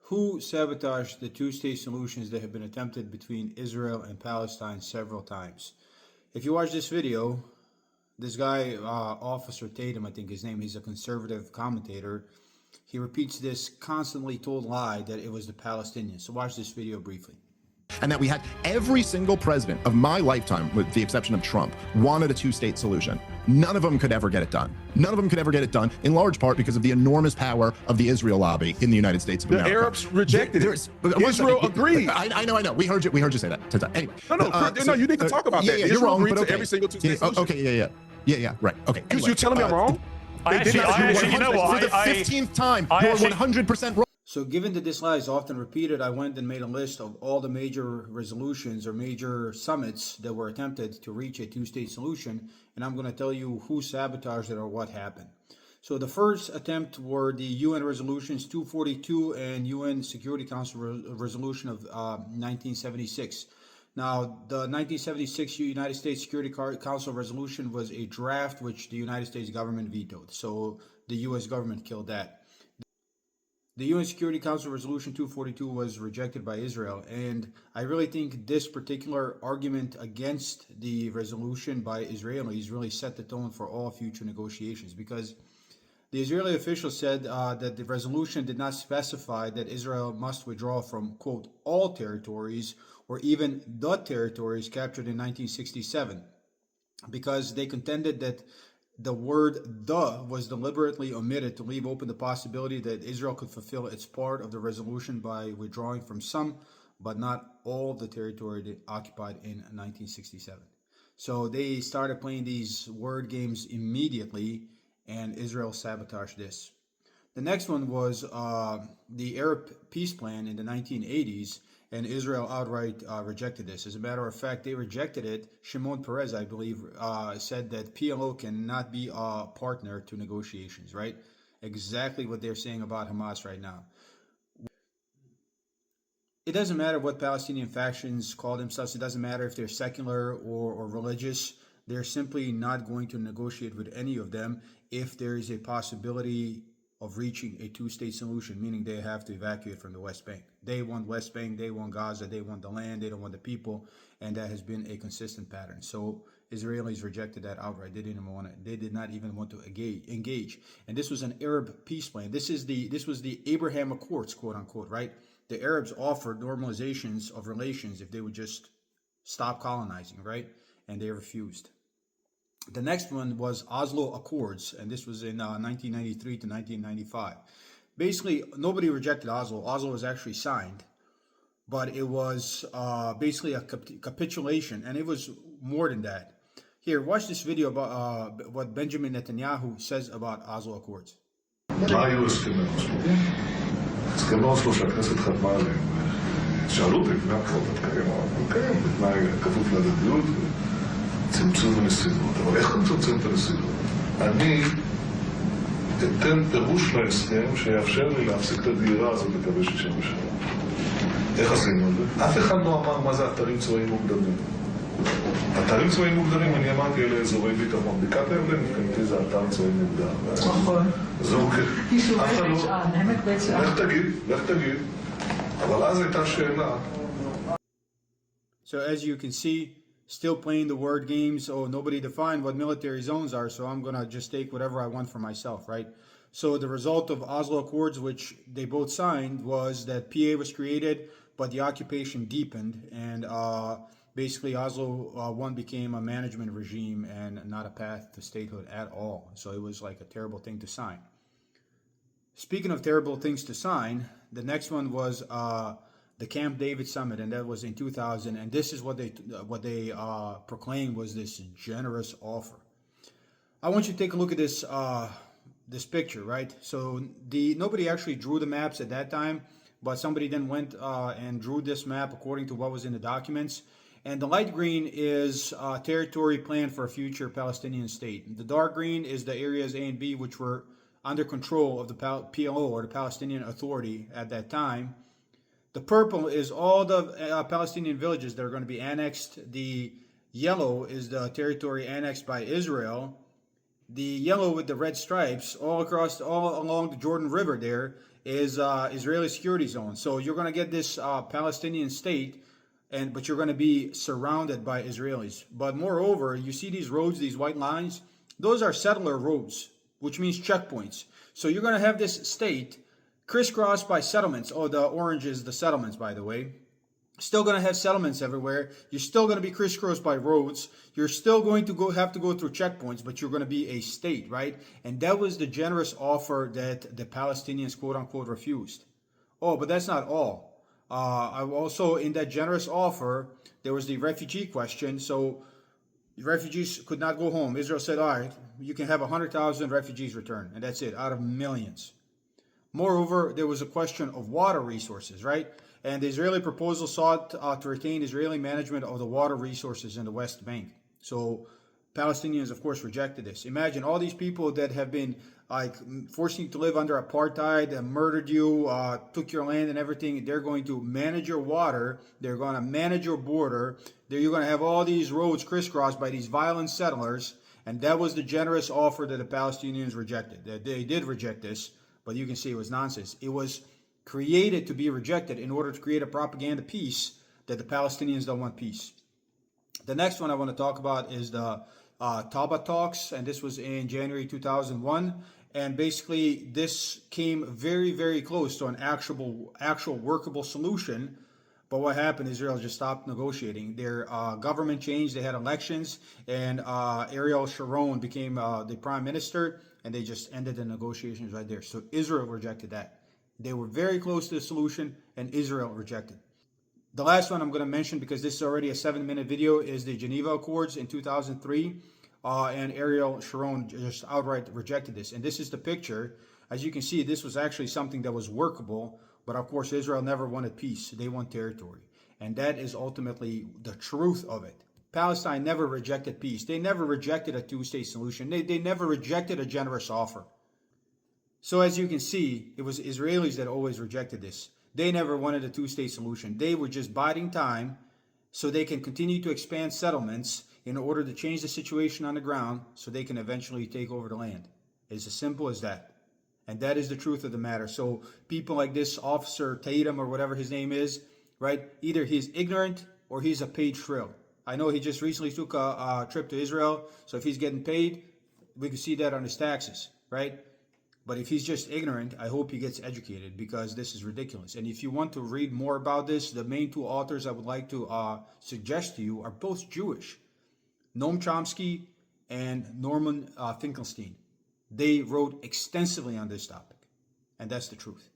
Who sabotaged the two-state solutions that have been attempted between Israel and Palestine several times? If you watch this video, this guy, Officer Tatum, I think his name, he's a conservative commentator. He repeats this constantly told lie that it was the Palestinians. So watch this video briefly. And that we had every single president of my lifetime, with the exception of Trump, wanted a two-state solution. None of them could ever get it done. None of them could ever get it done, in large part because of the enormous power of the Israel lobby in the United States of America. The Arabs rejected it. Israel agreed. I know. We heard you say that. Anyway. No, you need to talk about that. Yeah, Israel you're wrong, agreed but to every single two-state solution. Okay, yeah, right. Okay. Because you're telling me I'm wrong? I actually, you know what? For the 15th time, you're 100% wrong. So given that this lie is often repeated, I went and made a list of all the major resolutions or major summits that were attempted to reach a two-state solution, and I'm going to tell you who sabotaged it or what happened. So the first attempt were the UN resolutions 242 and UN Security Council resolution of 1976. Now, the 1976 United States Security Council resolution was a draft which the United States government vetoed. So the U.S. government killed that. The UN Security Council Resolution 242 was rejected by Israel, and I really think this particular argument against the resolution by Israelis really set the tone for all future negotiations, because the Israeli official said that the resolution did not specify that Israel must withdraw from, quote, all territories or even the territories captured in 1967, because they contended that the word "the" was deliberately omitted to leave open the possibility that Israel could fulfill its part of the resolution by withdrawing from some, but not all, the territory occupied in 1967. So they started playing these word games immediately, and Israel sabotaged this. The next one was the Arab peace plan in the 1980s, and Israel outright rejected this. As a matter of fact, they rejected it. Shimon Peres, I believe, said that PLO cannot be a partner to negotiations, right? Exactly what they're saying about Hamas right now. It doesn't matter what Palestinian factions call themselves. It doesn't matter if they're secular or religious. They're simply not going to negotiate with any of them if there is a possibility of reaching a two-state solution, meaning they have to evacuate from the West Bank. They want West Bank, they want Gaza, they want the land, they don't want the people, and that has been a consistent pattern. So Israelis rejected that outright. They did not even want to engage. And this was an Arab peace plan. This was the Abraham Accords, quote unquote, right? The Arabs offered normalizations of relations if they would just stop colonizing, right? And they refused. The next one was Oslo Accords, and this was in 1993 to 1995. Basically, nobody rejected Oslo. Oslo was actually signed, but it was basically a capitulation, and it was more than that. Here, watch this video about what Benjamin Netanyahu says about Oslo Accords. מה היו הסכמי אוסלו? הסכמי אוסלו שהכנסת חתמה עליהם. שאלו אותי לפני הבחירות, תקיים, בתנאי כפוף להדדיות וצמצום הנסיבות. אבל איך אתה מצמצם את הנסיבות? אני אתן פירוש להסכם שיאפשר לי להפסיק את הדהירה הזאת לקווי 67. איך עשינו את זה? אף אחד לא אמר מה זה אתרים צבאיים מוגדרים. אתרים צבאיים מוגדרים, אני אמרתי, אלה אזורי ביטחון. בקעת הירדן, מבחינתי זה אתר צבאי מוגדר. נכון. זה אוקיי. יישובי בית שאן, עמק בית שאן. לך תגיד. אבל אז הייתה שאלה. So as you can see, still playing the word games. Oh, nobody defined what military zones are, so I'm going to just take whatever I want for myself, right? So the result of Oslo Accords, which they both signed, was that PA was created, but the occupation deepened, and basically Oslo I became a management regime and not a path to statehood at all. So it was like a terrible thing to sign. Speaking of terrible things to sign, the next one was the Camp David Summit, and that was in 2000. And this is what they proclaimed was this generous offer. I want you to take a look at this this picture, right? So nobody actually drew the maps at that time, but somebody then went and drew this map according to what was in the documents. And the light green is territory planned for a future Palestinian state. The dark green is the areas A and B, which were under control of the PLO, or the Palestinian Authority at that time. The purple is all the Palestinian villages that are going to be annexed. The yellow is the territory annexed by Israel. The yellow with the red stripes all along the Jordan River there is Israeli security zone. So you're going to get this Palestinian state, but you're going to be surrounded by Israelis. But moreover, you see these roads, these white lines, those are settler roads, which means checkpoints. So you're going to have this state crisscrossed by settlements. Oh, the orange is the settlements, by the way. Still going to have settlements everywhere. You're still going to be crisscrossed by roads. You're still going to have to go through checkpoints, but you're going to be a state, right? And that was the generous offer that the Palestinians, quote unquote, refused. Oh, but that's not all. Also, in that generous offer, there was the refugee question. So refugees could not go home. Israel said, all right, you can have 100,000 refugees return, and that's it, out of millions. Moreover, there was a question of water resources, right? And the Israeli proposal sought to retain Israeli management of the water resources in the West Bank. So Palestinians, of course, rejected this. Imagine all these people that have been forcing you to live under apartheid, murdered you, took your land and everything. They're going to manage your water. They're going to manage your border. You're going to have all these roads crisscrossed by these violent settlers. And that was the generous offer that the Palestinians rejected. They did reject this, but you can see it was nonsense. It was created to be rejected in order to create a propaganda piece that the Palestinians don't want peace. The next one I want to talk about is the Taba talks, and this was in January 2001. And basically, this came very, very close to an actual workable solution. But what happened? Israel just stopped negotiating. Their government changed. They had elections, and Ariel Sharon became the prime minister, and they just ended the negotiations right there. So Israel rejected that. They were very close to the solution, and Israel rejected. The last one I'm going to mention, because this is already a 7-minute video, is the Geneva Accords in 2003. And Ariel Sharon just outright rejected this. And this is the picture. As you can see, this was actually something that was workable. But of course, Israel never wanted peace. They want territory. And that is ultimately the truth of it. Palestine never rejected peace. They never rejected a two-state solution. They never rejected a generous offer. So as you can see, it was Israelis that always rejected this. They never wanted a two-state solution. They were just biding time so they can continue to expand settlements in order to change the situation on the ground so they can eventually take over the land. It's as simple as that. And that is the truth of the matter. So people like this officer Tatum, or whatever his name is, right? Either he's ignorant or he's a paid shrill. I know he just recently took a trip to Israel. So if he's getting paid, we can see that on his taxes, right? But if he's just ignorant, I hope he gets educated, because this is ridiculous. And if you want to read more about this, the main two authors I would like to suggest to you are both Jewish. Noam Chomsky and Norman Finkelstein. They wrote extensively on this topic. And that's the truth.